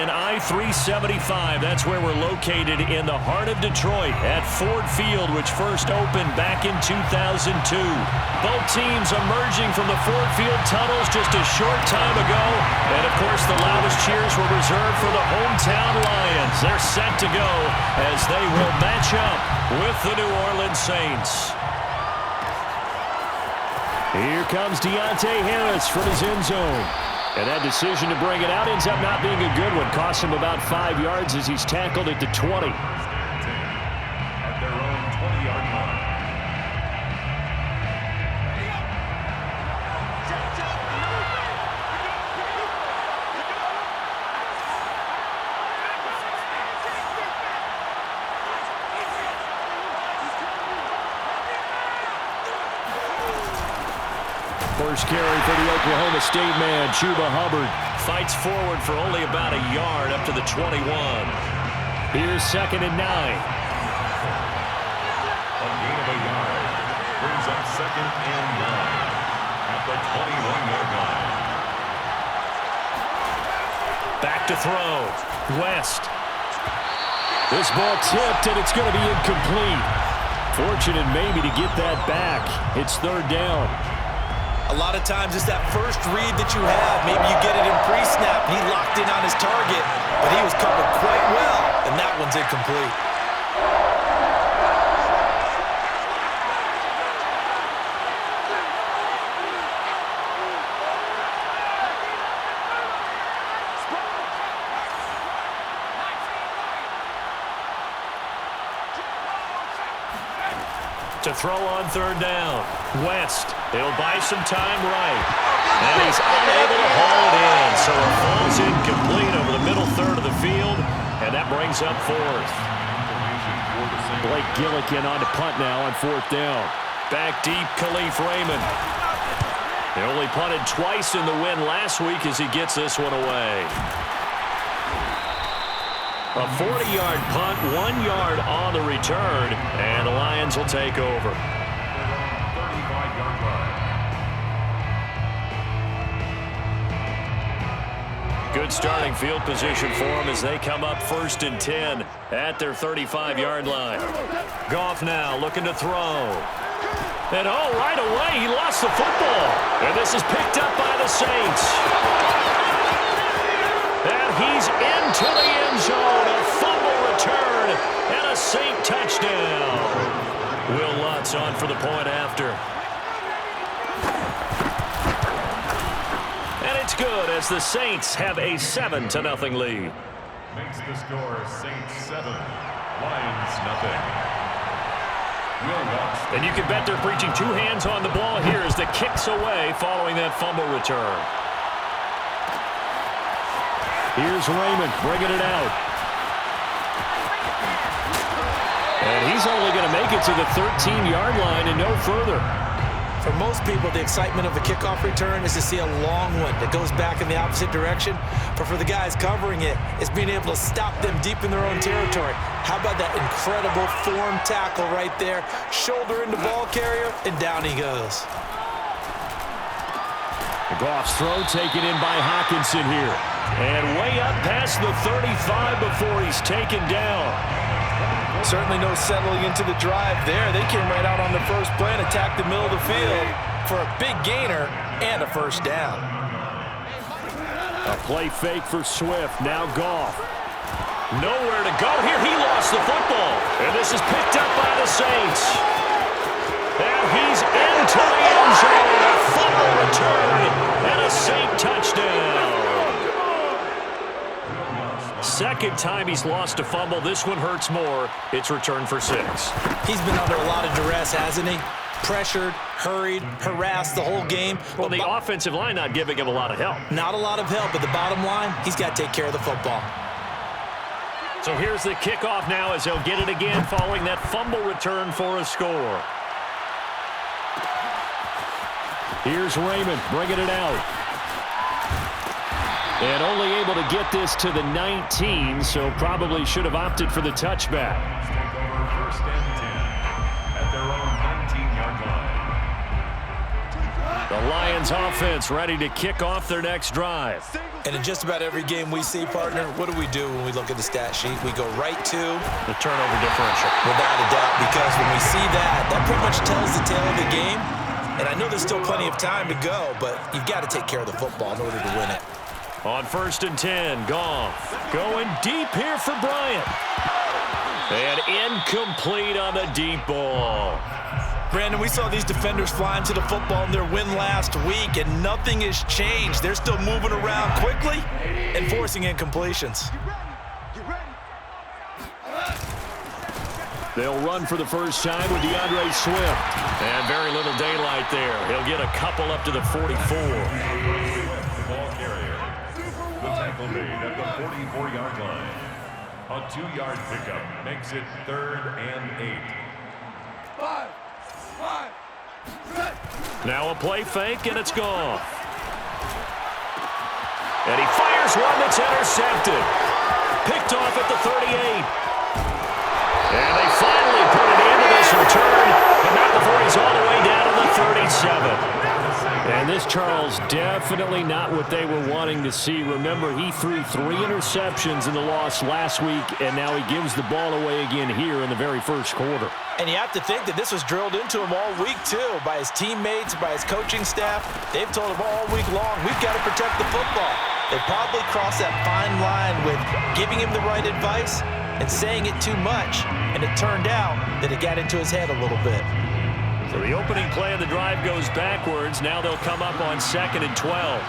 and I-375. That's where we're located in the heart of Detroit at Ford Field, which first opened back in 2002. Both teams emerging from the Ford Field tunnels just a short time ago. And, of course, the loudest cheers were reserved for the hometown Lions. They're set to go as they will match up with the New Orleans Saints. Here comes Deontay Harris from his end zone. And that decision to bring it out ends up not being a good one. Costs him about 5 yards as he's tackled at the 20. At their own 20-yard line. First carry for the Oklahoma State man, Chuba Hubbard. Fights forward for only about a yard up to the 21. Here's 2nd and 9. A gain of a yard brings up 2nd and 9 at the 21-yard line. Back to throw. West. This ball tipped, and it's going to be incomplete. Fortunate maybe to get that back. It's 3rd down. A lot of times it's that first read that you have. Maybe you get it in pre-snap. He locked in on his target, but he was covered quite well, and that one's incomplete. To throw on 3rd down. West. He'll buy some time right. And he's unable to haul it in. So it falls incomplete over the middle third of the field. And that brings up 4th. Blake Gillikin on to punt now on 4th down. Back deep, Khalif Raymond. He only punted twice in the win last week as he gets this one away. A 40-yard punt, 1 yard on the return, and the Lions will take over. 35-yard line. Good starting field position for them as they come up 1st and 10 at their 35-yard line. Goff now looking to throw. And right away he lost the football. And this is picked up by the Saints. And he's into the end zone. A fumble return and a Saint touchdown. Will Lutz on for the point after. And it's good as the Saints have a 7-0 lead. Makes the score Saints 7, Lions nothing. Will Lutz. And you can bet they're preaching 2 hands on the ball here as the kick's away following that fumble return. Here's Raymond bringing it out. And he's only going to make it to the 13-yard line and no further. For most people, the excitement of a kickoff return is to see a long one that goes back in the opposite direction. But for the guys covering it, it's being able to stop them deep in their own territory. How about that incredible form tackle right there? Shoulder into ball carrier, and down he goes. Goff's throw taken in by Hawkinson here. And way up past the 35 before he's taken down. Certainly no settling into the drive there. They came right out on the first play and attacked the middle of the field for a big gainer and a 1st down. A play fake for Swift. Now Goff. Nowhere to go here. He lost the football. And this is picked up by the Saints. And he's into the end zone. A fumble return and a Saint touchdown. 2nd time he's lost a fumble. This one hurts more. It's returned for 6. He's been under a lot of duress, hasn't he? Pressured, hurried, harassed the whole game. Well, the offensive line not giving him a lot of help. Not a lot of help, but the bottom line, he's got to take care of the football. So here's the kickoff now as he'll get it again following that fumble return for a score. Here's Raymond bringing it out. And only able to get this to the 19, so probably should have opted for the touchback. Take over 1st and 10 at their own 19-yard line. The Lions offense ready to kick off their next drive. And in just about every game we see, partner, what do we do when we look at the stat sheet? We go right to the turnover differential. Without a doubt, because when we see that, that pretty much tells the tale of the game. And I know there's still plenty of time to go, but you've got to take care of the football in order to win it. On 1st and 10, Goff going deep here for Bryant. And incomplete on the deep ball. Brandon, we saw these defenders flying to the football in their win last week, and nothing has changed. They're still moving around quickly and forcing incompletions. They'll run for the first time with DeAndre Swift. And very little daylight there. He'll get a couple up to the 44. Ball carrier. The tackle made at the 44-yard line. A 2-yard pickup makes it 3rd and 8. 5, 6. Now a play fake, and it's gone. And he fires one that's intercepted. Picked off at the 38. And they finally put it into this return, but not before he's all the way down to the 37. And this, Charles, definitely not what they were wanting to see. Remember, he threw 3 interceptions in the loss last week, and now he gives the ball away again here in the very first quarter. And you have to think that this was drilled into him all week, too, by his teammates, by his coaching staff. They've told him all week long, we've got to protect the football. They probably crossed that fine line with giving him the right advice and saying it too much, and it turned out that it got into his head a little bit. So the opening play of the drive goes backwards. Now they'll come up on 2nd and 12.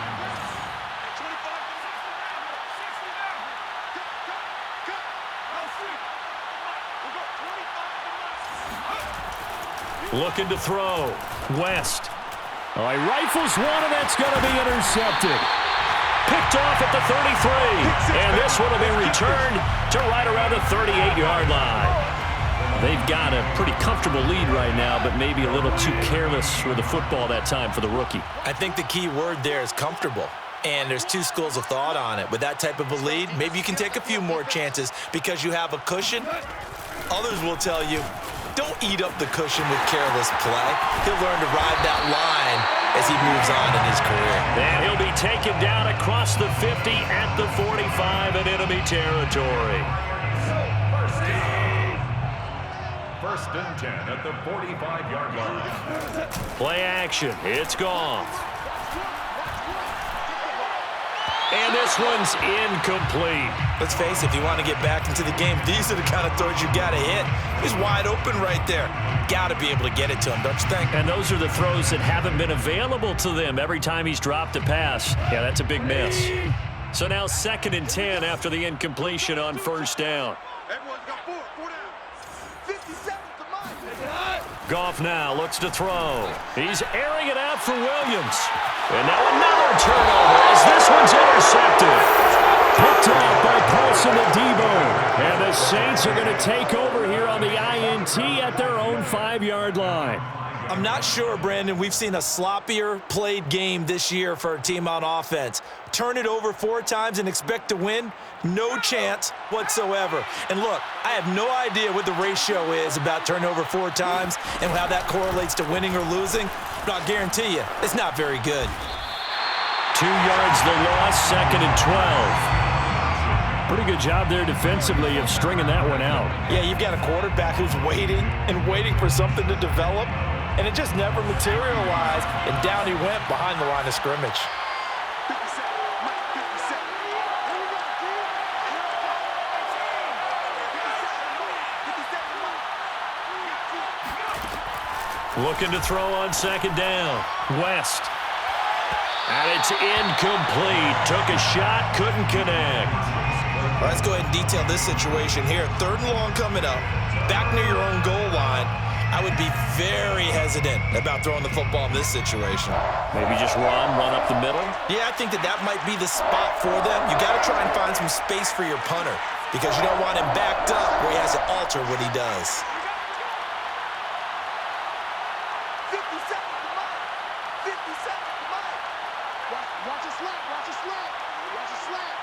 Looking to throw. West. All right, rifles one, and that's going to be intercepted. Picked off at the 33. And this one will be returned to right around the 38-yard line. They've got a pretty comfortable lead right now, but maybe a little too careless with the football that time for the rookie. I think the key word there is comfortable. And there's 2 schools of thought on it. With that type of a lead, maybe you can take a few more chances because you have a cushion. Others will tell you, don't eat up the cushion with careless play. He'll learn to ride that line as he moves on in his career. And he'll be taken down across the 50 at the 45 in enemy territory. 1st and 10 at the 45-yard line. Play action. It's Goff. And this one's incomplete. Let's face it, if you want to get back into the game, these are the kind of throws you got to hit. He's wide open right there. Got to be able to get it to him, don't you think? And those are the throws that haven't been available to them every time he's dropped a pass. Yeah, that's a big miss. So now 2nd and 10 after the incompletion on 1st down. Everyone's got 4 down. 57 to mine. Goff now looks to throw. He's airing it out for Williams. And now another turnover as this one's intercepted. Picked off by Paulson Adebo. And the Saints are going to take over here on the INT at their own 5-yard line. I'm not sure, Brandon, we've seen a sloppier played game this year for a team on offense. Turn it over 4 times and expect to win? No chance whatsoever. And look, I have no idea what the ratio is about turnover 4 times and how that correlates to winning or losing, but I'll guarantee you, it's not very good. 2 yards the loss, 2nd and 12. Pretty good job there defensively of stringing that one out. Yeah, you've got a quarterback who's waiting and waiting for something to develop, and it just never materialized, and down he went behind the line of scrimmage. Looking to throw on 2nd down. West. And it's incomplete. Took a shot, couldn't connect. Well, let's go ahead and detail this situation here. 3rd and long coming up. Back near your own goal line. I would be very hesitant about throwing the football in this situation. Maybe just run up the middle? Yeah, I think that might be the spot for them. You got to try and find some space for your punter because you don't want him backed up where he has to alter what he does. 50 seconds to mine. 50 seconds to mine. Watch a slap. Watch a slap. Watch a slap.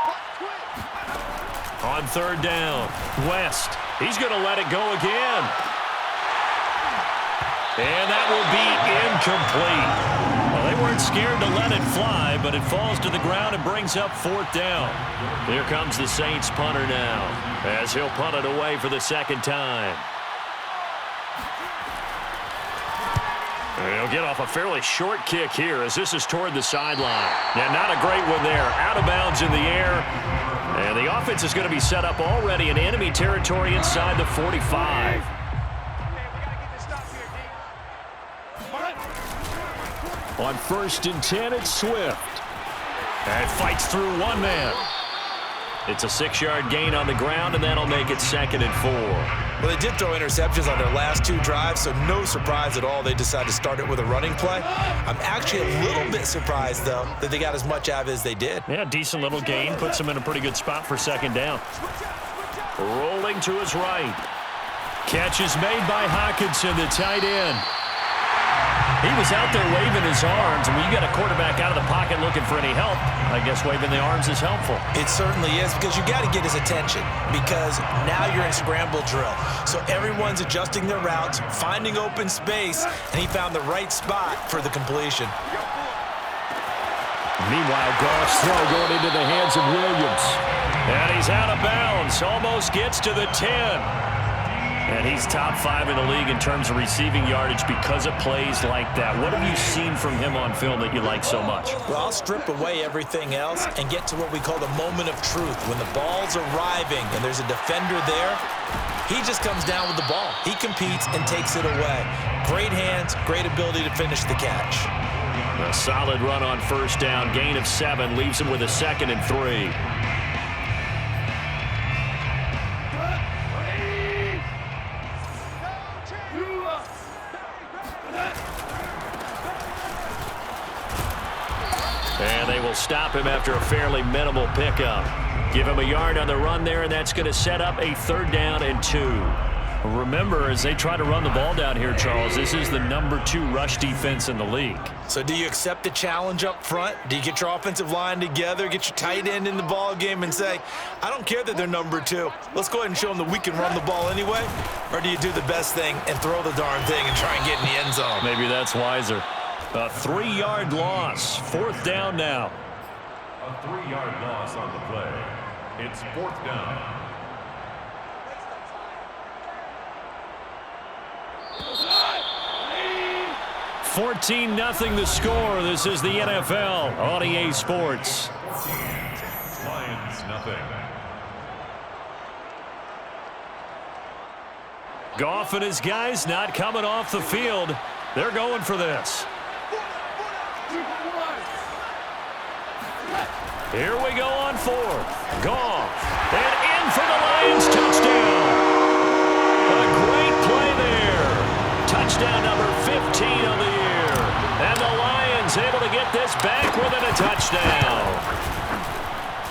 Watch twitch. On 3rd down, West. He's going to let it go again. And that will be incomplete. Well, they weren't scared to let it fly, but it falls to the ground and brings up 4th down. Here comes the Saints punter now, as he'll punt it away for the 2nd time. He'll get off a fairly short kick here as this is toward the sideline. Yeah, not a great one there. Out of bounds in the air. And the offense is going to be set up already in enemy territory inside the 45. On 1st and 10, it's Swift. And fights through one man. It's a 6-yard gain on the ground, and that'll make it 2nd and 4. Well, they did throw interceptions on their last 2 drives, so no surprise at all they decided to start it with a running play. I'm actually a little bit surprised, though, that they got as much out of it as they did. Yeah, decent little gain. Puts them in a pretty good spot for 2nd down. Rolling to his right. Catch is made by Hockenson, the tight end. He was out there waving his arms, and when you got a quarterback out of the pocket looking for any help, I guess waving the arms is helpful. It certainly is, because you got to get his attention, because now you're in scramble drill. So everyone's adjusting their routes, finding open space, and he found the right spot for the completion. Meanwhile, Goff's throw going into the hands of Williams. And he's out of bounds, almost gets to the 10. And he's top 5 in the league in terms of receiving yardage because of plays like that. What have you seen from him on film that you like so much? Well, I'll strip away everything else and get to what we call the moment of truth. When the ball's arriving and there's a defender there, he just comes down with the ball. He competes and takes it away. Great hands, great ability to finish the catch. A solid run on 1st down. Gain of 7 leaves him with a 2nd and 3. And they will stop him after a fairly minimal pickup. Give him a yard on the run there, and that's going to set up a 3rd down and 2. Remember, as they try to run the ball down here, Charles, this is the number 2 rush defense in the league. So do you accept the challenge up front? Do you get your offensive line together, get your tight end in the ball game and say, I don't care that they're number 2. Let's go ahead and show them that we can run the ball anyway? Or do you do the best thing and throw the darn thing and try and get in the end zone? Maybe that's wiser. A 3-yard loss. 4th down now. A 3-yard loss on the play. It's 4th down. $14-0 the score. This is the NFL on EA Sports. Lions nothing. Goff and his guys not coming off the field. They're going for this. Here we go on 4th. Goff. And in for the Lions touchdown. A great play there. Touchdown number 15 of the year. And the Lions able to get this back within a touchdown.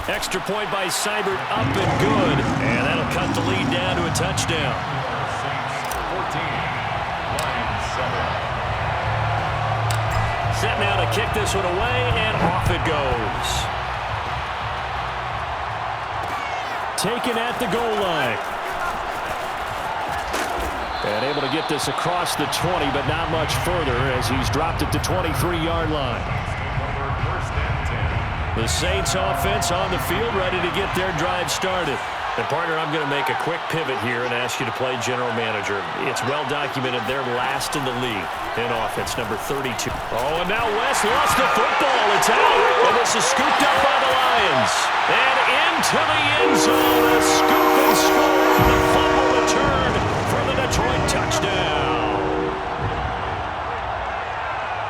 Extra point by Seibert up and good. And that'll cut the lead down to a touchdown. Saints 14. Lions 7. Set now to kick this one away, and off it goes. Taken at the goal line. And able to get this across the 20, but not much further as he's dropped it to 23-yard line. The Saints offense on the field, ready to get their drive started. And, partner, I'm going to make a quick pivot here and ask you to play general manager. It's well documented they're last in the league in offense, number 32. Oh, and now West lost the football. It's out, and this is scooped up by the Lions. And into the end zone, a scoop and score on the fumble return for the Detroit touchdown.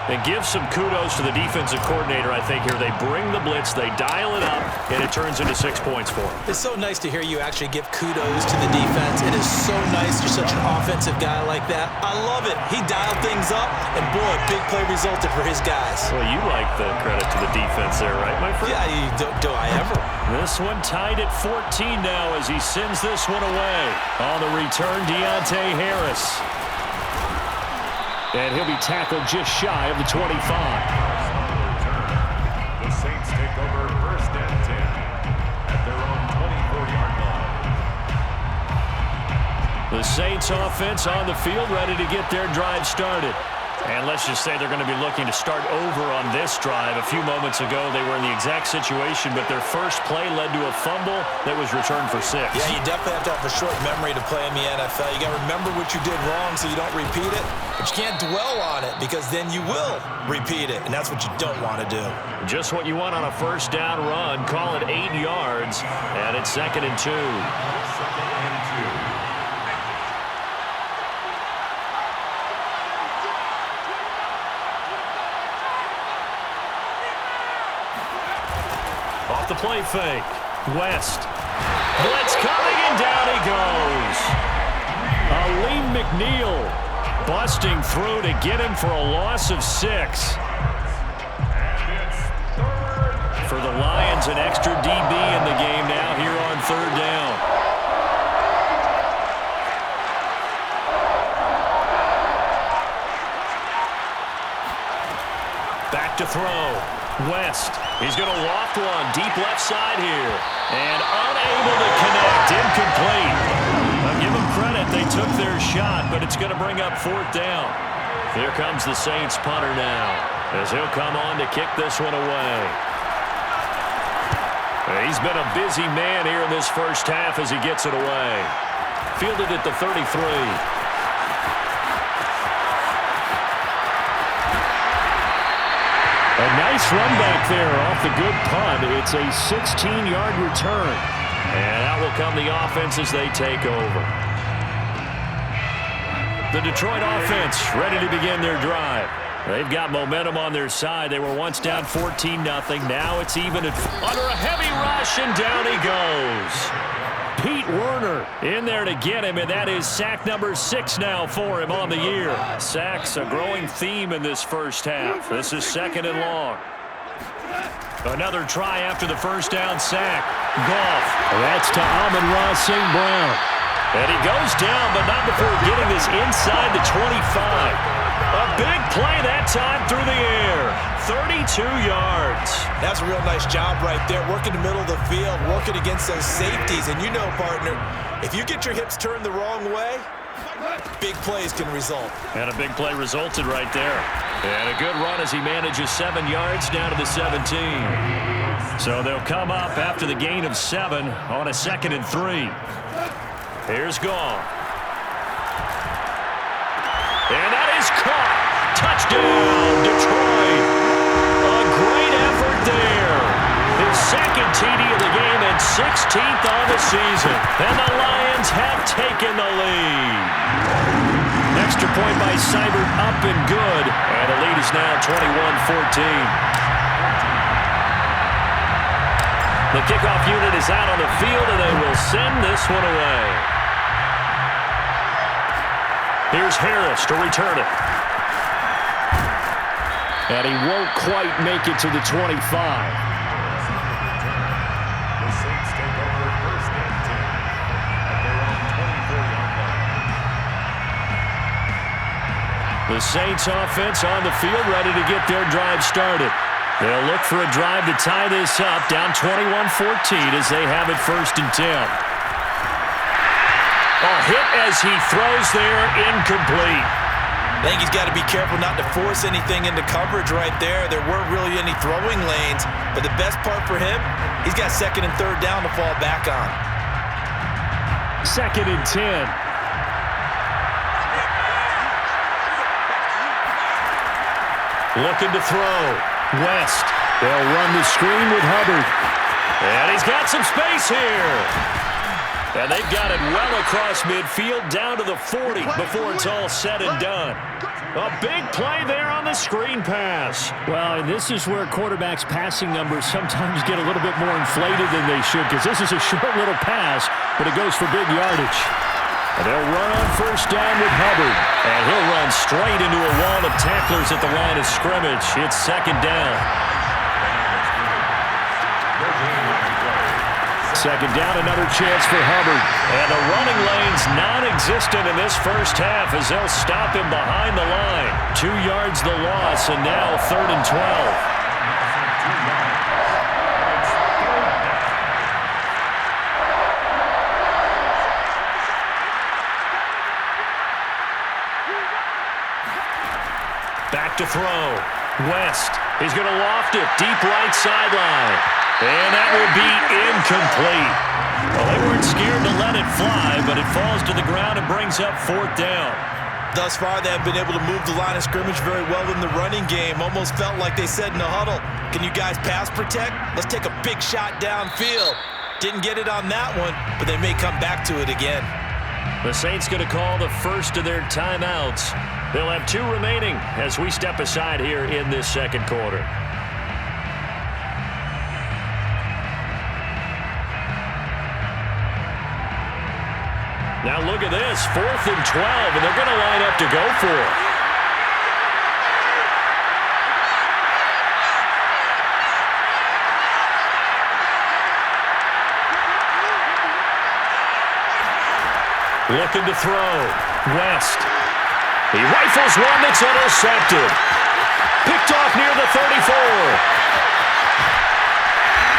And give some kudos to the defensive coordinator, I think, here. They bring the blitz, they dial it up, and it turns into 6 points for them. It's so nice to hear you actually give kudos to the defense. It is so nice you're such an offensive guy like that. I love it. He dialed things up, and boy, a big play resulted for his guys. Well, you like the credit to the defense there, right, my friend? Yeah, do I ever. This one tied at 14 now as he sends this one away. On the return, Deontay Harris. And he'll be tackled just shy of the 25. The Saints take over 1st and 10 at their own 24-yard line. The The Saints offense on the field, ready to get their drive started. And let's just say they're going to be looking to start over on this drive. A few moments ago, they were in the exact situation, but their first play led to a fumble that was returned for 6. Yeah, you definitely have to have a short memory to play in the NFL. You got to remember what you did wrong so you don't repeat it, but you can't dwell on it because then you will repeat it, and that's what you don't want to do. Just what you want on a first down run. Call it 8 yards, and it's 2nd and 2. 2nd and 2. Off the play fake. West. Blitz coming, and down he goes. Aleem McNeil busting through to get him for a loss of 6. For the Lions, an extra DB in the game now here on 3rd down. Back to throw. West. He's going to loft one deep left side here. And unable to connect. Incomplete. I'll give them credit. They took their shot, but it's going to bring up 4th down. Here comes the Saints punter now, as he'll come on to kick this one away. He's been a busy man here in this first half as he gets it away. Fielded at the 33. A nice run back there off the good punt. It's a 16-yard return. And out will come the offense as they take over. The Detroit offense ready to begin their drive. They've got momentum on their side. They were once down 14-0. Now it's even under a heavy rush, and down he goes. Pete Werner in there to get him, and that is sack number 6 now for him on the year. Sacks a growing theme in this first half. This is 2nd and long. Another try after the first down sack. Goff. That's to Amon-Ra St. Brown. And he goes down, but not before getting this inside the 25. A big play that time through the air. 32 yards. That's a real nice job right there, working the middle of the field, working against those safeties. And you know, partner, if you get your hips turned the wrong way, big plays can result. And a big play resulted right there. And a good run as he manages 7 yards down to the 17. So they'll come up after the gain of 7 on a 2nd and 3. Here's Goff. And that is caught. Touchdown, Detroit. A great effort there. His 2nd TD of the game and 16th on the season. And the Lions have taken the lead. Extra point by Seibert, up and good. And the lead is now 21-14. The kickoff unit is out on the field, and they will send this one away. Here's Harris to return it. And he won't quite make it to the 25. The Saints take over 1st and 10 at their own 24-yard line. The Saints offense on the field ready to get their drive started. They'll look for a drive to tie this up, down 21-14 as they have it 1st and 10. A hit as he throws there, incomplete. I think he's got to be careful not to force anything into coverage right there. There weren't really any throwing lanes, but the best part for him, he's got 2nd and 3rd down to fall back on. 2nd and 10. Looking to throw. West. They'll run the screen with Hubbard. And he's got some space here. And they've got it well across midfield down to the 40 before it's all said and done. A big play there on the screen pass. Well, and this is where quarterbacks' passing numbers sometimes get a little bit more inflated than they should, because this is a short little pass, but it goes for big yardage. And they'll run on 1st down with Hubbard. And he'll run straight into a wall of tacklers at the line of scrimmage. It's 2nd down. 2nd down, another chance for Hubbard. And the running lane's non-existent in this first half as they'll stop him behind the line. 2 yards the loss, and now 3rd and 12. throw. West. He's going to loft it. Deep right sideline. And that will be incomplete. Well, they weren't scared to let it fly, but it falls to the ground and brings up 4th down. Thus far, they have been able to move the line of scrimmage very well in the running game. Almost felt like they said in the huddle, can you guys pass protect? Let's take a big shot downfield. Didn't get it on that one, but they may come back to it again. The Saints going to call the first of their timeouts. They'll have 2 remaining as we step aside here in this second quarter. Now look at this, 4th and 12, and they're going to line up to go for it. Looking to throw. West. He rifles one that's intercepted. Picked off near the 34.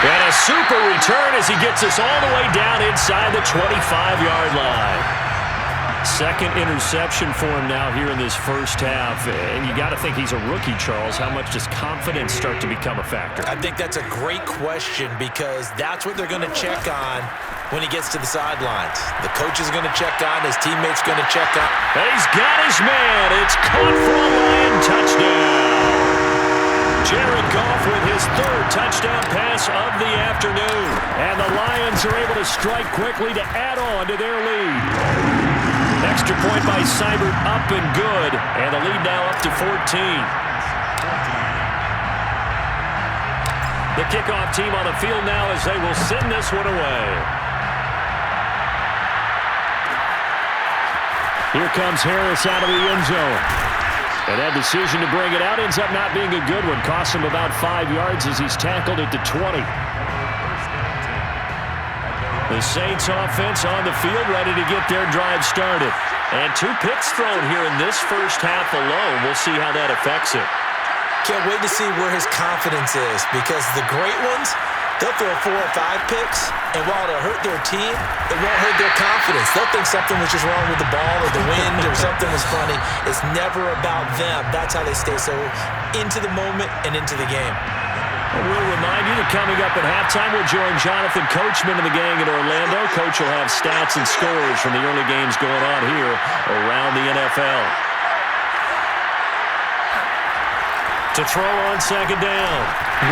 And a super return as he gets us all the way down inside the 25-yard line. Second interception for him now here in this first half. And you got to think he's a rookie, Charles. How much does confidence start to become a factor? I think that's a great question because that's what they're going to check on when he gets to the sidelines. The coach is going to check on, his teammates going to check on. And he's got his man. It's caught for a Lion touchdown. Jared Goff with his 3rd touchdown pass of the afternoon. And the Lions are able to strike quickly to add on to their lead. Extra point by Seibert up and good. And the lead now up to 14. The kickoff team on the field now as they will send this one away. Here comes Harris out of the end zone. And that decision to bring it out ends up not being a good one. Costs him about 5 yards as he's tackled at the 20. The Saints offense on the field ready to get their drive started. And 2 picks thrown here in this first half alone. We'll see how that affects it. Can't wait to see where his confidence is because the great ones, they'll throw 4 or 5 picks, and while it'll hurt their team, it won't hurt their confidence. They'll think something was just wrong with the ball or the wind or something was funny. It's never about them. That's how they stay so into the moment and into the game. We'll remind you that coming up at halftime, we'll join Jonathan Coachman and the gang in Orlando. Coach will have stats and scores from the early games going on here around the NFL. To throw on second down.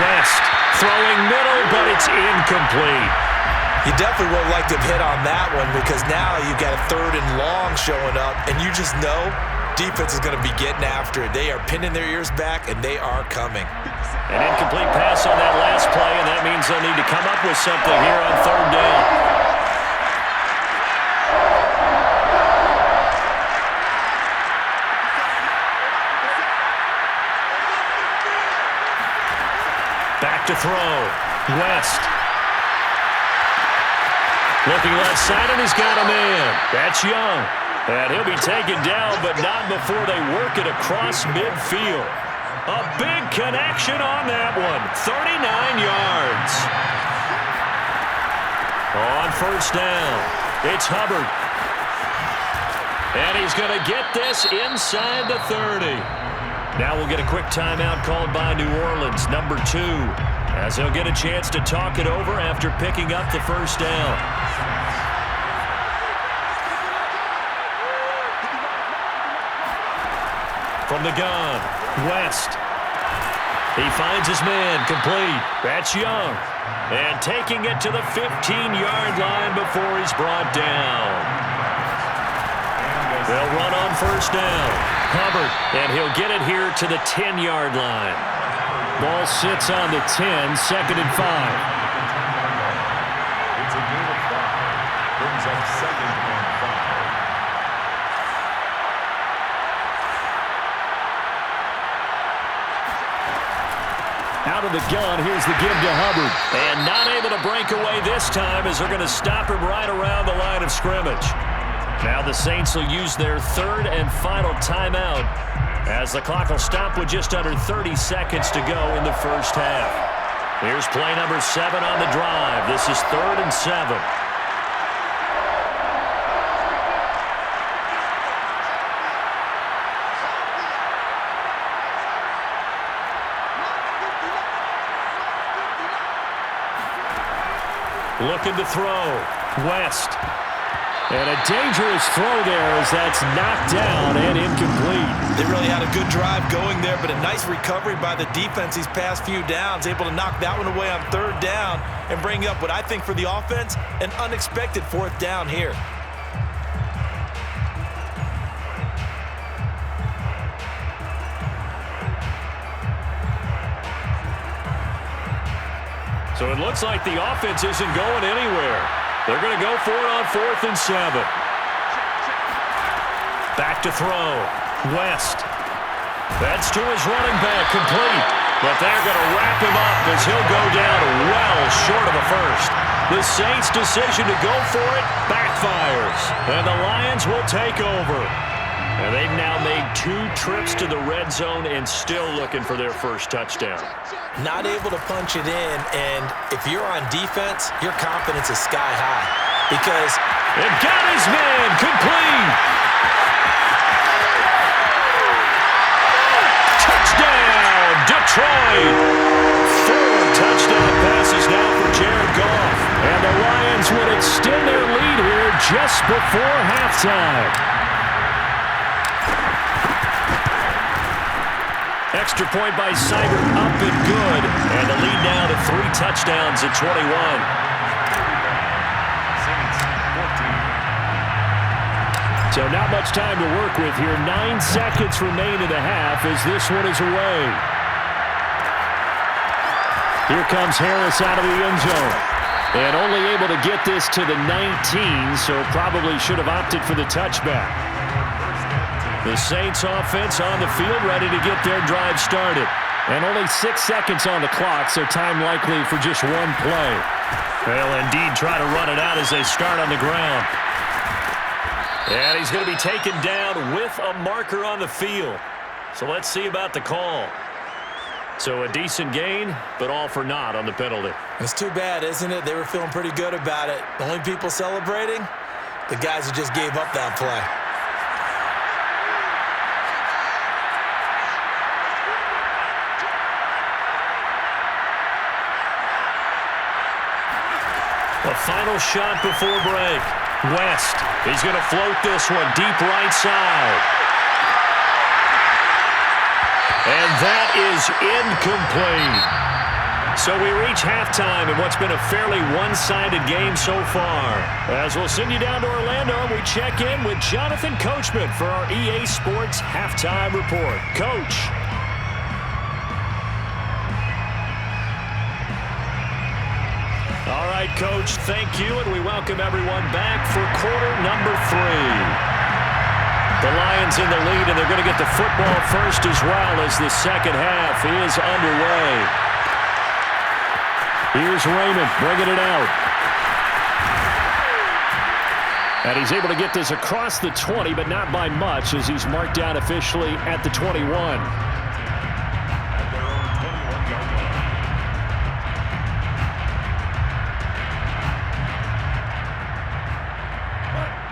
West throwing middle, but it's incomplete. You definitely would like to have hit on that one because now you've got a 3rd and long showing up, and you just know defense is going to be getting after it. They are pinning their ears back, and they are coming. An incomplete pass on that last play, and that means they'll need to come up with something here on 3rd down. Back to throw. West. Looking left side, and he's got a man. That's Young. And he'll be taken down, but not before they work it across midfield. A big connection on that one. 39 yards. On first down, it's Hubbard. And he's going to get this inside the 30. Now we'll get a quick timeout called by New Orleans, number 2, as they'll get a chance to talk it over after picking up the first down. From the gun, West. He finds his man, complete. That's Young. And taking it to the 15-yard line before he's brought down. They'll run on first down. Hubbard, and he'll get it here to the 10-yard line. Ball sits on the 10, 2nd and 5. It's a gain of 5. Brings up 2nd and 5. Out of the gun, here's the give to Hubbard. And not able to break away this time as they're going to stop him right around the line of scrimmage. Now the Saints will use their 3rd and final timeout as the clock will stop with just under 30 seconds to go in the first half. Here's play number 7 on the drive. This is 3rd and 7. Looking to throw. West. And a dangerous throw there as that's knocked down and incomplete. They really had a good drive going there, but a nice recovery by the defense these past few downs, able to knock that one away on 3rd down and bring up what I think for the offense, an unexpected 4th down here. So it looks like the offense isn't going anywhere. They're going to go for it on 4th and 7. Back to throw. West. That's to his running back, complete. But they're going to wrap him up as he'll go down well short of a first. The Saints' decision to go for it backfires. And the Lions will take over. And they've now made 2 trips to the red zone and still looking for their first touchdown. Not able to punch it in, and if you're on defense, your confidence is sky high because it got his man complete. Touchdown, Detroit. 4 touchdown passes now for Jared Goff. And the Lions would extend their lead here just before halftime. Extra point by Seibert, up and good. And the lead now to 3 touchdowns at 21. So not much time to work with here. 9 seconds remain in the half as this one is away. Here comes Harris out of the end zone. And only able to get this to the 19, so probably should have opted for the touchback. The Saints offense on the field, ready to get their drive started. And only 6 seconds on the clock, so time likely for just 1 play. They'll indeed try to run it out as they start on the ground. And he's going to be taken down with a marker on the field. So let's see about the call. So a decent gain, but all for naught on the penalty. It's too bad, isn't it? They were feeling pretty good about it. The only people celebrating, the guys who just gave up that play. The final shot before break. West. He's going to float this one deep right side. And that is incomplete. So we reach halftime in what's been a fairly one-sided game so far. As we'll send you down to Orlando, we check in with Jonathan Coachman for our EA Sports Halftime Report. Coach. All right, Coach, thank you, and we welcome everyone back for quarter number 3. The Lions in the lead, and they're going to get the football first as well as the second half is underway. Here's Raymond bringing it out. And he's able to get this across the 20, but not by much as he's marked down officially at the 21.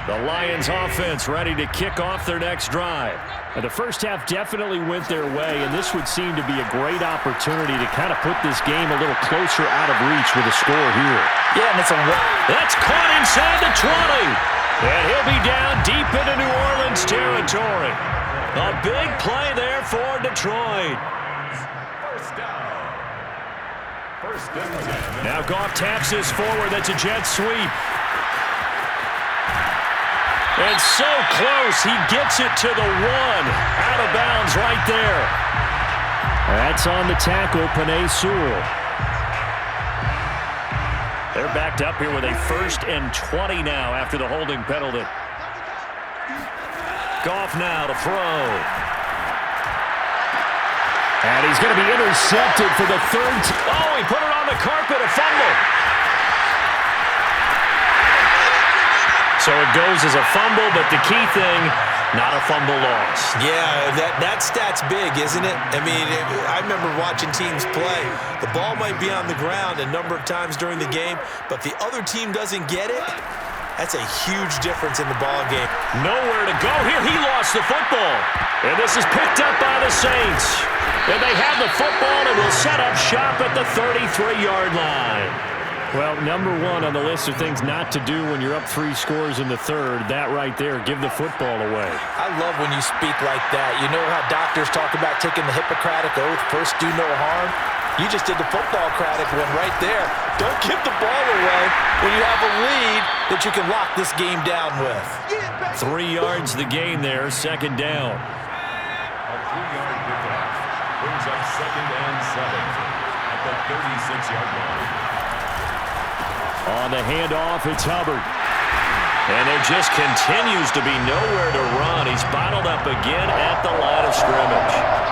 The Lions offense ready to kick off their next drive. And the first half definitely went their way, and this would seem to be a great opportunity to kind of put this game a little closer out of reach with a score here. Yeah, and that's caught inside the 20. And he'll be down deep into New Orleans territory. A big play there for Detroit. First down. Now Goff taps this forward. That's a jet sweep. And so close, he gets it to the 1. Out of bounds right there. That's on the tackle, Penei Sewell. They're backed up here with a 1st and 20 now after the holding penalty. Goff now to throw. And he's going to be intercepted for the 3rd. Oh, he put it on the carpet, a fumble. So it goes as a fumble, but the key thing, not a fumble loss. Yeah, that stat's big, isn't it? I mean, I remember watching teams play. The ball might be on the ground a number of times during the game, but the other team doesn't get it. That's a huge difference in the ball game. Nowhere to go here. He lost the football. And this is picked up by the Saints. And they have the football and will set up shop at the 33-yard line. Well, number one on the list of things not to do when you're up 3 scores in the third, that right there, give the football away. I love when you speak like that. You know how doctors talk about taking the Hippocratic Oath, first do no harm? You just did the football-cratic one right there. Don't give the ball away when you have a lead that you can lock this game down with. 3 yards the gain there, second down. A 3-yard pickup brings up 2nd and 7 at the 36-yard line. On the handoff, it's Hubbard. And there just continues to be nowhere to run. He's bottled up again at the line of scrimmage.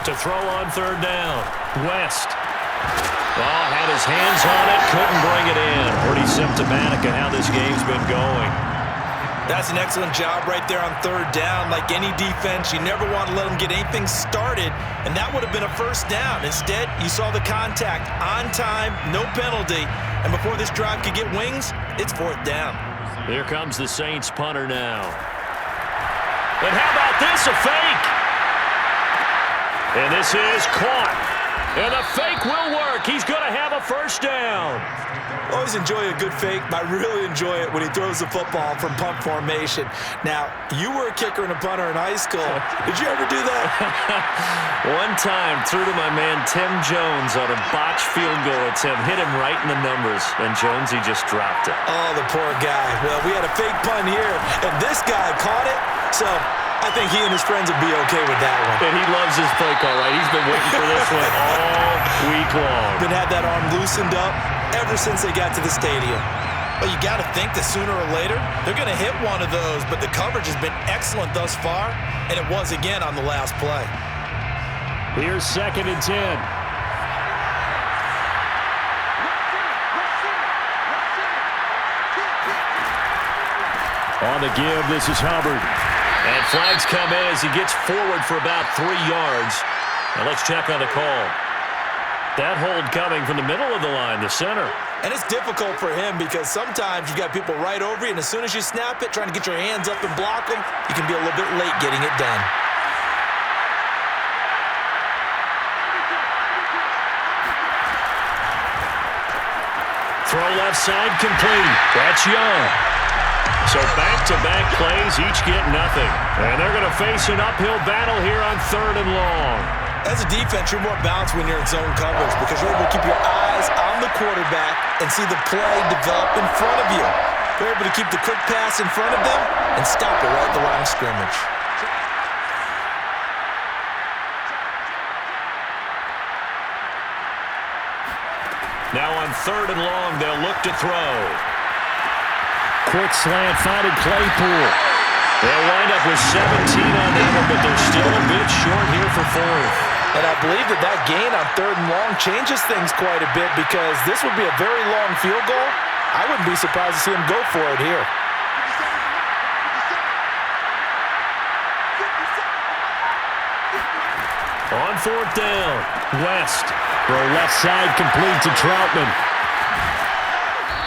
To throw on third down, West. Oh, had his hands on it, couldn't bring it in. Pretty symptomatic of how this game's been going. That's an excellent job right there on third down. Like any defense, you never want to let them get anything started, and that would have been a first down. Instead, you saw the contact on time, no penalty, and before this drive could get wings, it's fourth down. Here comes the Saints punter now. And how about this, a fake? And this is caught. And the fake will work. He's going to have a first down. Always enjoy a good fake, but I really enjoy it when he throws the football from punt formation. Now, you were a kicker and a punter in high school. Did you ever do that? One time, threw to my man Tim Jones on a botched field goal attempt. Hit him right in the numbers, and Jonesy just dropped it. Oh, the poor guy. Well, we had a fake punt here, and this guy caught it, so I think he and his friends would be okay with that one. And he loves his play call, right? He's been waiting for this one all week long. Been had that arm loosened up ever since they got to the stadium. But you got to think that sooner or later, they're going to hit one of those, but the coverage has been excellent thus far, and it was again on the last play. Here's 2nd and 10. On the give, this is Hubbard. And flags come in as he gets forward for about 3 yards. Now let's check on the call. That hold coming from the middle of the line, the center. And it's difficult for him because sometimes you've got people right over you, and as soon as you snap it, trying to get your hands up and block them, you can be a little bit late getting it done. Throw left side complete. That's Young. So back-to-back plays, each get nothing. And they're going to face an uphill battle here on 3rd and long. As a defense, you're more balanced when you're in zone coverage because you're able to keep your eyes on the quarterback and see the play develop in front of you. You're able to keep the quick pass in front of them and stop it right at the line of scrimmage. Now on 3rd and long, they'll look to throw. Quick slant, finding Claypool. They'll wind up with 17 on that one, but they're still a bit short here for 4th. And I believe that gain on 3rd and long changes things quite a bit because this would be a very long field goal. I wouldn't be surprised to see him go for it here. On 4th down, West. Throw left side complete to Troutman.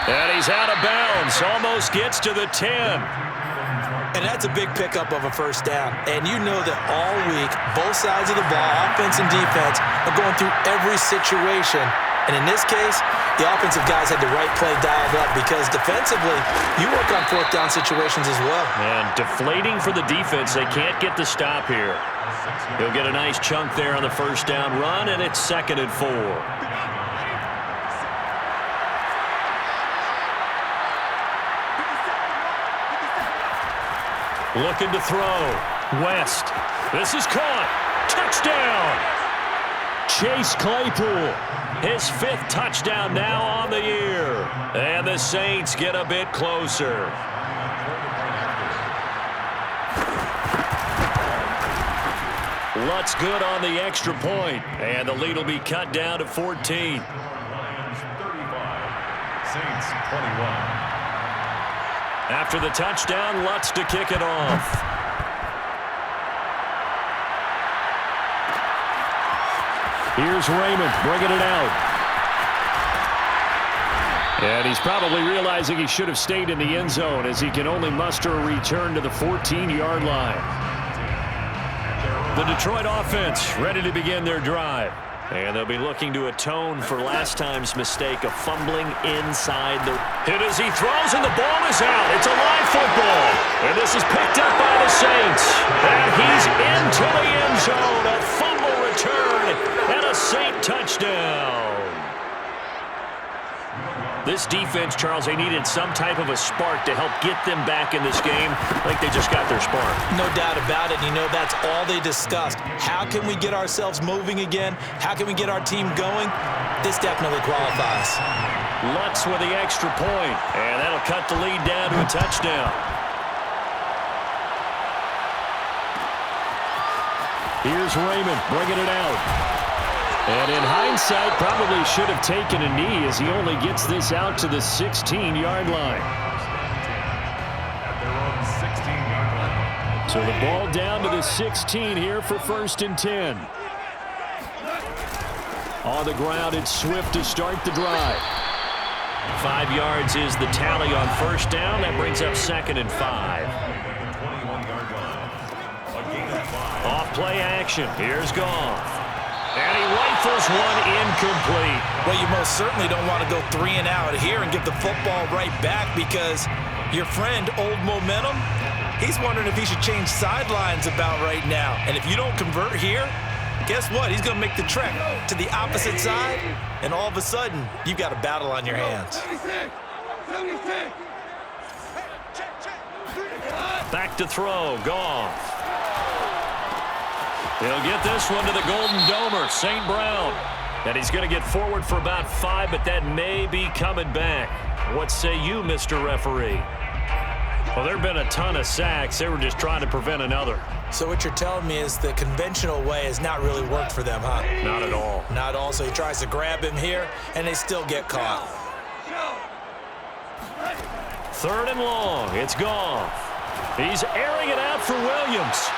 And he's out of bounds. Almost gets to the 10. And that's a big pickup of a first down. And you know that all week, both sides of the ball, offense and defense, are going through every situation. And in this case, the offensive guys had the right play dialed up because defensively, you work on 4th down situations as well. And deflating for the defense. They can't get the stop here. He'll get a nice chunk there on the first down run, and it's 2nd and 4. Looking to throw. West. This is caught. Touchdown. Chase Claypool. His 5th touchdown now on the year. And the Saints get a bit closer. Lutt's good on the extra point. And the lead will be cut down to 14. Lions 35, Saints 21. After the touchdown, Lutz to kick it off. Here's Raymond bringing it out. And he's probably realizing he should have stayed in the end zone as he can only muster a return to the 14-yard line. The Detroit offense ready to begin their drive. And they'll be looking to atone for last time's mistake of fumbling inside the hit as he throws, and the ball is out. It's a live football. And this is picked up by the Saints. And he's into the end zone. A fumble return and a Saint touchdown. This defense, Charles, they needed some type of a spark to help get them back in this game. I think they just got their spark. No doubt about it. You know, that's all they discussed. How can we get ourselves moving again? How can we get our team going? This definitely qualifies. Lutz with the extra point, and that'll cut the lead down to a touchdown. Here's Raymond bringing it out. And in hindsight, probably should have taken a knee as he only gets this out to the 16-yard line. At their own 16-yard line. So the ball down to the 16 here for 1st and 10. On the ground, it's Swift to start the drive. 5 yards is the tally on 1st down. That brings up 2nd and 5. Off play action. Here's Goff. And he rifles one incomplete. Well, you most certainly don't want to go 3 and out here and give the football right back, because your friend, Old Momentum, he's wondering if he should change sidelines about right now. And if you don't convert here, guess what? He's going to make the trek to the opposite side, and all of a sudden, you've got a battle on your hands. Back to throw. Goff. He'll get this one to the Golden Domer, St. Brown. And he's going to get forward for about 5, but that may be coming back. What say you, Mr. Referee? Well, there have been a ton of sacks. They were just trying to prevent another. So what you're telling me is the conventional way has not really worked for them, huh? Not at all. Not at all. So he tries to grab him here, and they still get caught. 3rd and long. It's Goff. He's airing it out for Williams.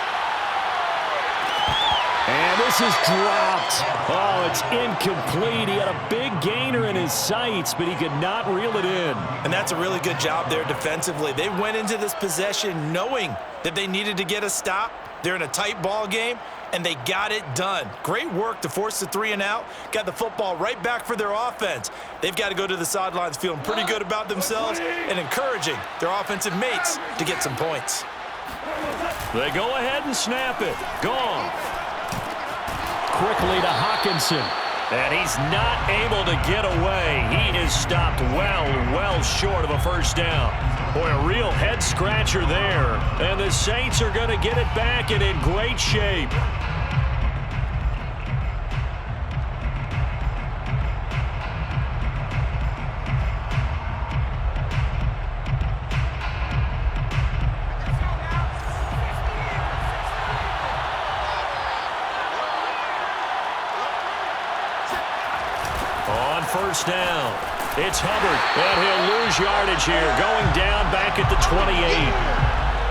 And this is dropped. Oh, it's incomplete. He had a big gainer in his sights, but he could not reel it in. And that's a really good job there defensively. They went into this possession knowing that they needed to get a stop. They're in a tight ball game, and they got it done. Great work to force the 3 and out. Got the football right back for their offense. They've got to go to the sidelines feeling pretty good about themselves and encouraging their offensive mates to get some points. They go ahead and snap it. Gone. Quickly to Hawkinson. And he's not able to get away. He is stopped well short of a 1st down. Boy, a real head-scratcher there. And the Saints are going to get it back and in great shape. On 1st down, it's Hubbard, and he'll lose yardage here, going down back at the 28.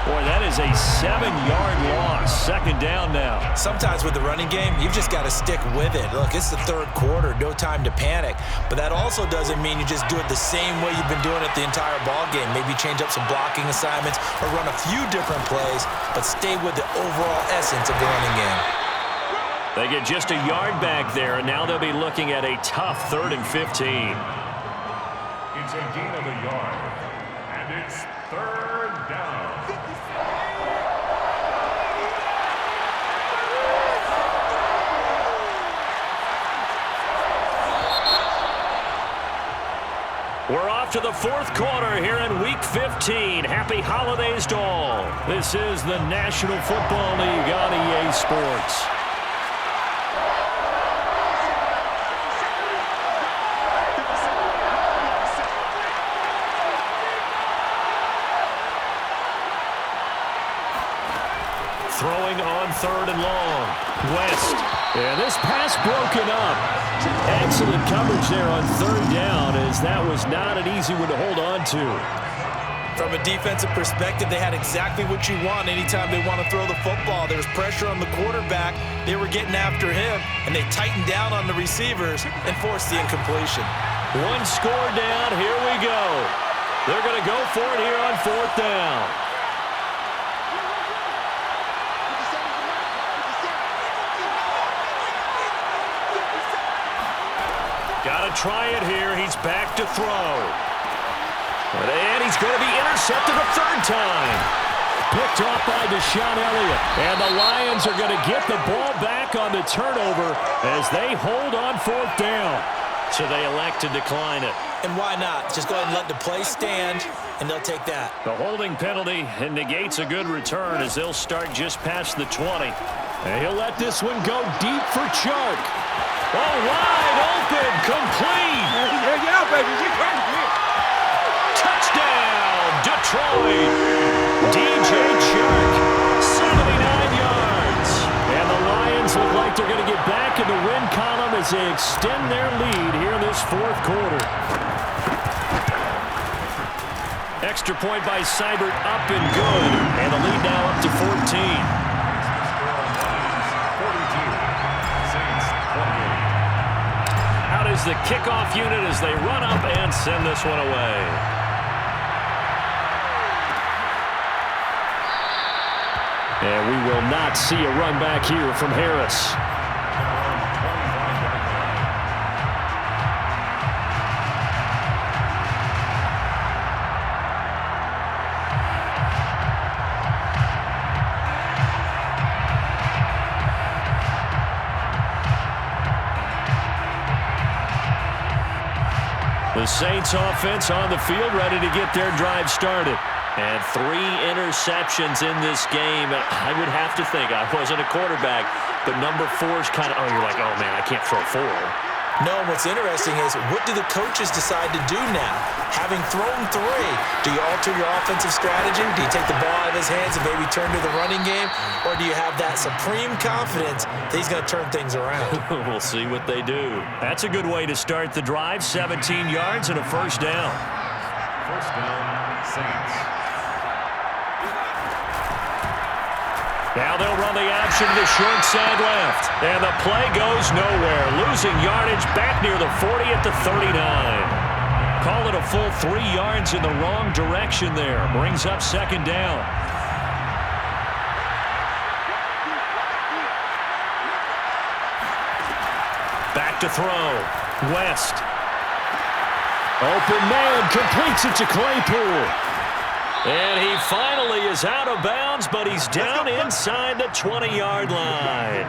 Boy, that is a 7-yard loss. 2nd down now. Sometimes with the running game, you've just got to stick with it. Look, it's the 3rd quarter, no time to panic. But that also doesn't mean you just do it the same way you've been doing it the entire ball game. Maybe change up some blocking assignments or run a few different plays, but stay with the overall essence of the running game. They get just a yard back there, and now they'll be looking at a tough 3rd and 15. It's a gain of a yard, and it's 3rd down. We're off to the 4th quarter here in Week 15. Happy holidays to all. This is the National Football League on EA Sports. Throwing on 3rd and long. West. And this pass broken up. Excellent coverage there on 3rd down, as that was not an easy one to hold on to. From a defensive perspective, they had exactly what you want anytime they want to throw the football. There was pressure on the quarterback. They were getting after him, and they tightened down on the receivers and forced the incompletion. One score down. Here we go. They're going to go for it here on 4th down. Got to try it here. He's back to throw. And he's going to be intercepted a 3rd time. Picked off by Deshaun Elliott. And the Lions are going to get the ball back on the turnover as they hold on 4th down. So they elect to decline it. And why not? Just go ahead and let the play stand, and they'll take that. The holding penalty negates a good return as they'll start just past the 20. And he'll let this one go deep for Chark. Oh, wide open, complete. Yeah, baby, you crazy. Touchdown, Detroit. DJ Chark, 79 yards. And the Lions look like they're going to get back in the win column as they extend their lead here in this 4th quarter. Extra point by Seibert, up and good. And the lead now up to 14. Out is the kickoff unit as they run up and send this one away. And we will not see a run back here from Harris. The Saints offense on the field, ready to get their drive started. And 3 interceptions in this game. I would have to think, I wasn't a quarterback, but number 4 is kind of, oh, you're like, oh, man, I can't throw 4. No, what's interesting is, what do the coaches decide to do now? Having thrown 3, do you alter your offensive strategy? Do you take the ball out of his hands and maybe turn to the running game? Or do you have that supreme confidence that he's going to turn things around? We'll see what they do. That's a good way to start the drive. 17 yards and a 1st down. 1st down, Saints. Now they'll run the option to the short side left. And the play goes nowhere. Losing yardage back near the 40 at the 39. Call it a full 3 yards in the wrong direction there. Brings up 2nd down. Back to throw. West. Open man. Completes it to Claypool. And he finally is out of bounds, but he's down inside the 20-yard line.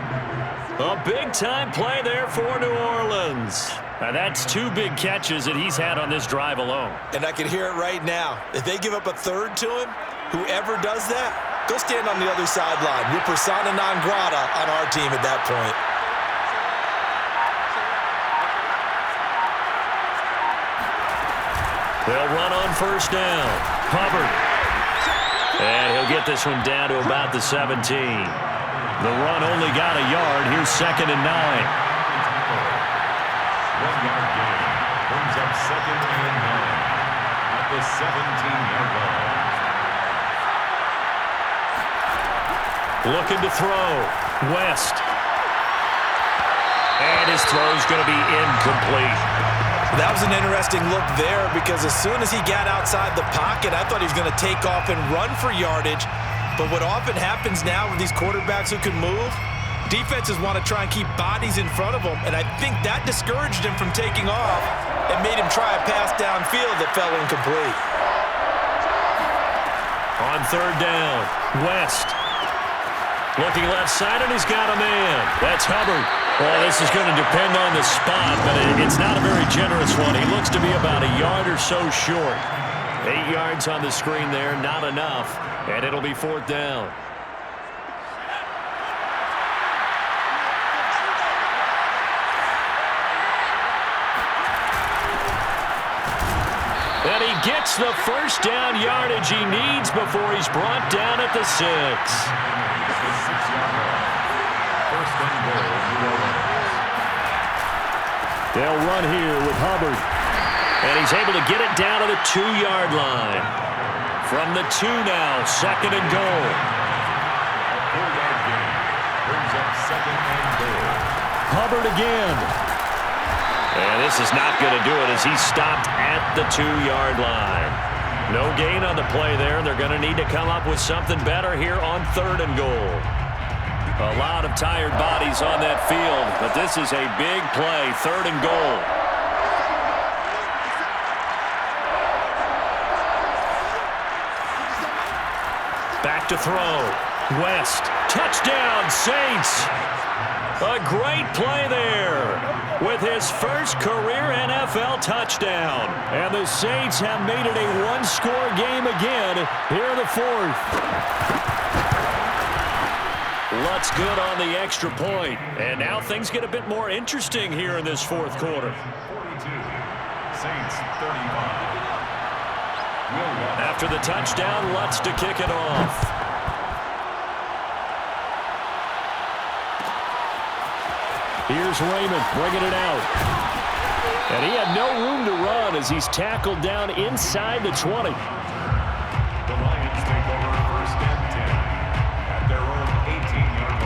A big-time play there for New Orleans. Now that's 2 big catches that he's had on this drive alone. And I can hear it right now. If they give up a 3rd to him, whoever does that, go stand on the other sideline. You're persona non grata on our team at that point. They'll run on 1st down. Hubbard. And he'll get this one down to about the 17. The run only got a yard. Here's 2nd and 9. 1-yard gain. Brings up 2nd and 9 at the 17-yard line. Looking to throw. West. And his throw's going to be incomplete. That was an interesting look there because as soon as he got outside the pocket, I thought he was going to take off and run for yardage. But what often happens now with these quarterbacks who can move, defenses want to try and keep bodies in front of them, and I think that discouraged him from taking off and made him try a pass downfield that fell incomplete. On 3rd down, West. Looking left side, and he's got a man. That's Hubbard. Well, this is going to depend on the spot, but it's not a very generous one. He looks to be about a yard or so short. 8 yards on the screen there, not enough, and it'll be 4th down. And he gets the 1st down yardage he needs before he's brought down at the 6. 6-yard line. 1st and goal, New Orleans. They'll run here with Hubbard. And he's able to get it down to the 2-yard line. From the 2 now, 2nd and goal. A 4-yard gain brings up 2nd and goal. Hubbard again. And this is not going to do it as he's stopped at the 2-yard line. No gain on the play there. They're going to need to come up with something better here on 3rd and goal. A lot of tired bodies on that field, but this is a big play, 3rd and goal. Back to throw. West. Touchdown, Saints. A great play there with his first career NFL touchdown. And the Saints have made it a one-score game again here in the 4th. Lutz good on the extra point. And now things get a bit more interesting here in this 4th quarter. 42. Saints 35. After the touchdown, Lutz to kick it off. Here's Raymond bringing it out. And he had no room to run as he's tackled down inside the 20. The Lions take over 1st and 10 at their own 18-yard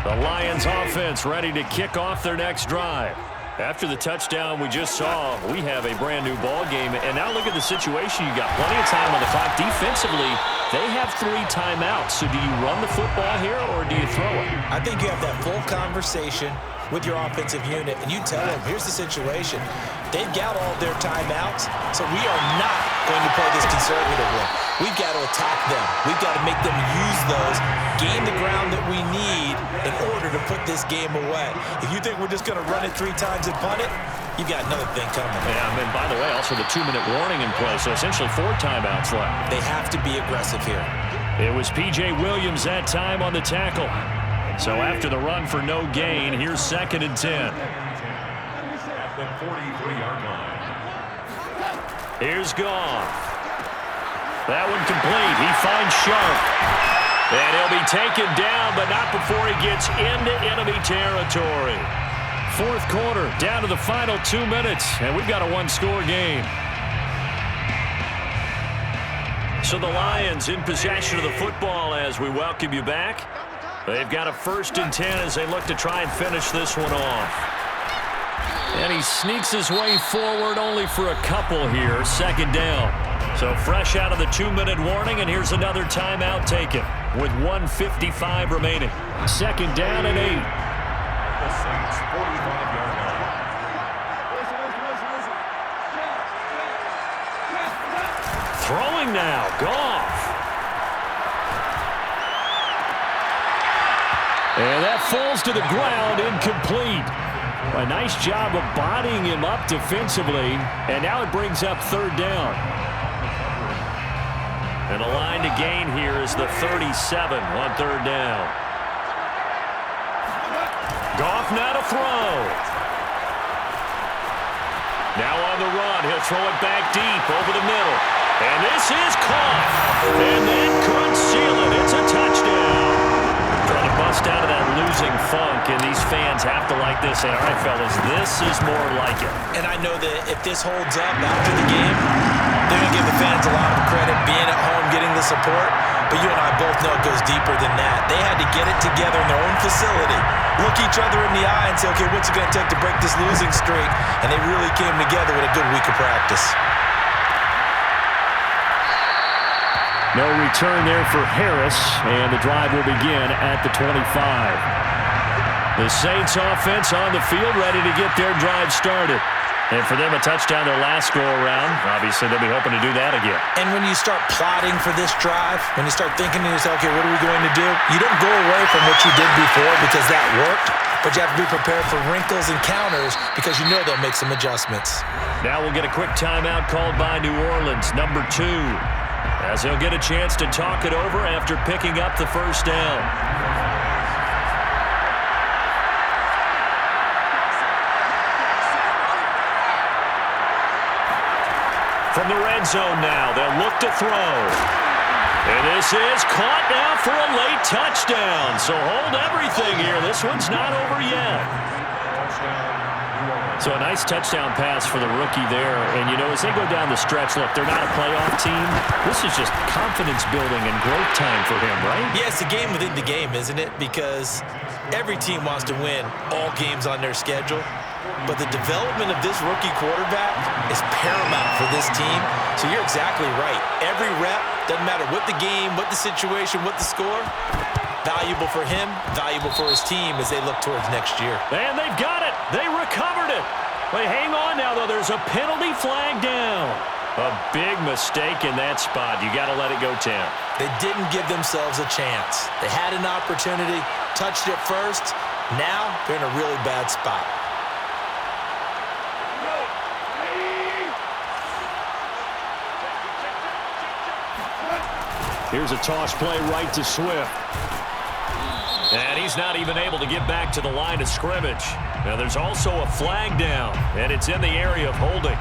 line. The Lions offense ready to kick off their next drive. After the touchdown we just saw, we have a brand new ball game. And now look at the situation. You got plenty of time on the clock. Defensively, they have 3 timeouts. So do you run the football here or do you throw it? I think you have that full conversation with your offensive unit, and you tell them, here's the situation. They've got all their timeouts, so we are not going to play this conservatively. We've got to attack them. We've got to make them use those, gain the ground that we need in order to put this game away. If you think we're just going to run it 3 times and punt it, you've got another thing coming. Yeah, and by the way, also the 2-minute warning in play, so essentially 4 timeouts left. They have to be aggressive here. It was P.J. Williams that time on the tackle. So after the run for no gain, here's 2nd and 10. At the 43-yard line. Here's Goff. That one complete. He finds Sharp. And he'll be taken down, but not before he gets into enemy territory. 4th quarter, down to the final 2 minutes, and we've got a 1-score game. So the Lions in possession of the football as we welcome you back. They've got a 1st and 10 as they look to try and finish this one off. And he sneaks his way forward only for a couple here, 2nd down. So fresh out of the 2-minute warning, and here's another timeout taken with 1:55 remaining. 2nd down and 8. The Saints 45-yard line. Throwing now, Goff. And that falls to the ground, incomplete. A nice job of bodying him up defensively, and now it brings up 3rd down. And a line to gain here is the 37 on 3rd down. Goff now to throw. Now on the run, he'll throw it back deep over the middle. And this is caught. And that could seal it. It's a touchdown. Trying to bust out of that losing funk, and these fans have to like this. And all right, fellas, this is more like it. And I know that if this holds up after the game, they're going to give the fans a lot of credit being at home, getting the support. But you and I both know it goes deeper than that. They had to get it together in their own facility, look each other in the eye and say, okay, what's it going to take to break this losing streak? And they really came together with a good week of practice. No return there for Harris, and the drive will begin at the 25. The Saints offense on the field ready to get their drive started. And for them, a touchdown their last go-around. Obviously, they'll be hoping to do that again. And when you start plotting for this drive, when you start thinking to yourself, okay, what are we going to do? You don't go away from what you did before because that worked, but you have to be prepared for wrinkles and counters because you know they'll make some adjustments. Now we'll get a quick timeout called by New Orleans, number 2, as they'll get a chance to talk it over after picking up the 1st down. From the red zone now, they'll look to throw. And this is caught now for a late touchdown. So hold everything here. This one's not over yet. Touchdown, New Orleans. So a nice touchdown pass for the rookie there. And, you know, as they go down the stretch, look, they're not a playoff team. This is just confidence building and growth time for him, right? Yeah, it's a game within the game, isn't it? Because every team wants to win all games on their schedule. But the development of this rookie quarterback is paramount for this team. So you're exactly right. Every rep, doesn't matter what the game, what the situation, what the score, valuable for him, valuable for his team as they look towards next year. And they've got it. They recovered it. They hang on now, though. There's a penalty flag down. A big mistake in that spot. You got to let it go, Tim. They didn't give themselves a chance. They had an opportunity, touched it first. Now they're in a really bad spot. Here's a toss play right to Swift. And he's not even able to get back to the line of scrimmage. Now there's also a flag down, and it's in the area of holding.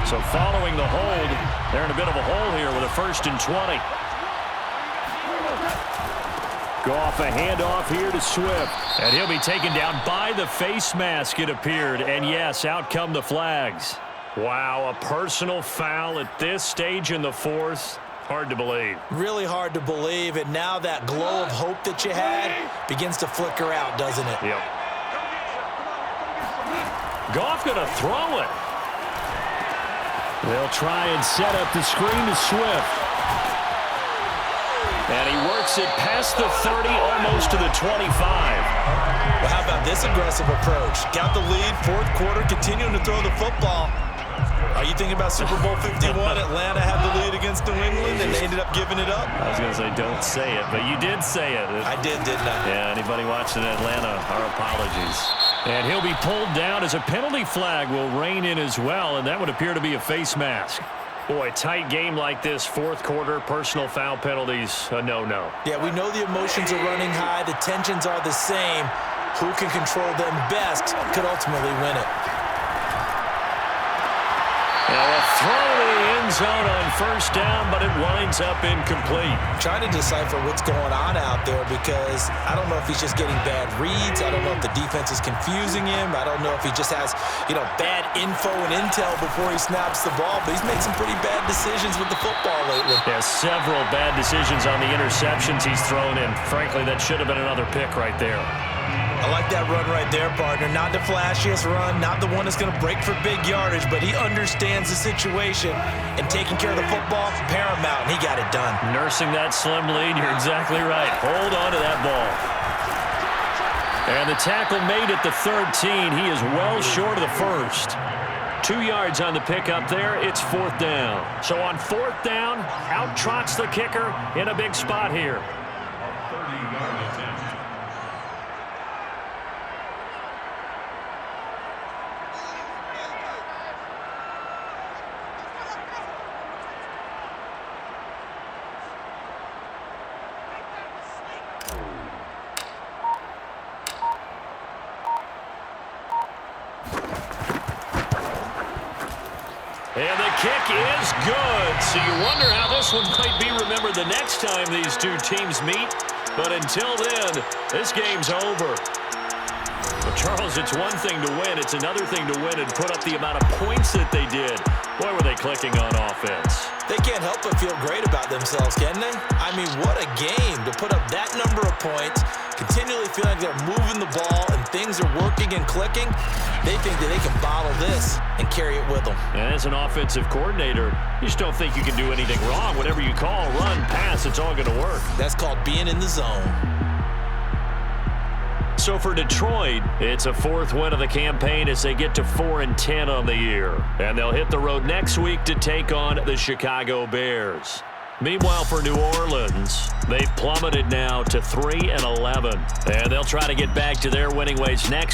So following the hold, they're in a bit of a hole here with a 1st and 20. Goff, a handoff here to Swift. And he'll be taken down by the face mask, it appeared. And yes, out come the flags. Wow, a personal foul at this stage in the 4th. Hard to believe. Really hard to believe, and now that glow of hope that you had begins to flicker out, doesn't it? Yep. Goff gonna throw it. They'll try and set up the screen to Swift. And he works it past the 30, almost to the 25. Well, how about this aggressive approach? Got the lead, 4th quarter, continuing to throw the football. Are you thinking about Super Bowl 51? Atlanta had the lead against New England, and they ended up giving it up? I was going to say, don't say it, but you did say it. I did, didn't I? Yeah, anybody watching Atlanta, our apologies. And he'll be pulled down as a penalty flag will rein in as well, and that would appear to be a face mask. Boy, tight game like this, 4th quarter, personal foul penalties, a no-no. Yeah, we know the emotions are running high. The tensions are the same. Who can control them best could ultimately win it. Now a throw to the end zone on 1st down, but it winds up incomplete. Trying to decipher what's going on out there because I don't know if he's just getting bad reads. I don't know if the defense is confusing him. I don't know if he just has, bad info and intel before he snaps the ball. But he's made some pretty bad decisions with the football lately. Yeah, several bad decisions on the interceptions he's thrown in. Frankly, that should have been another pick right there. I like that run right there, partner. Not the flashiest run, not the one that's going to break for big yardage, but he understands the situation, and taking care of the football, paramount, and he got it done. Nursing that slim lead, you're exactly right. Hold on to that ball. And the tackle made at the 13. He is well short of the 1st. 2 yards on the pickup there. It's 4th down. So on 4th down, out trots the kicker in a big spot here. 30-yard attempt. And the kick is good. So you wonder how this one might be remembered the next time these two teams meet. But until then, this game's over. But Charles, it's one thing to win. It's another thing to win and put up the amount of points that they did. Boy, were they clicking on offense. They can't help but feel great about themselves, can they? I mean, what a game to put up that number of points, continually feeling like they're moving the ball and things are working and clicking. They think that they can bottle this and carry it with them. And as an offensive coordinator, you just don't think you can do anything wrong. Whatever you call, run, pass, it's all going to work. That's called being in the zone. So for Detroit, it's a 4th win of the campaign as they get to 4-10 on the year. And they'll hit the road next week to take on the Chicago Bears. Meanwhile, for New Orleans, they've plummeted now to 3-11. And they'll try to get back to their winning ways next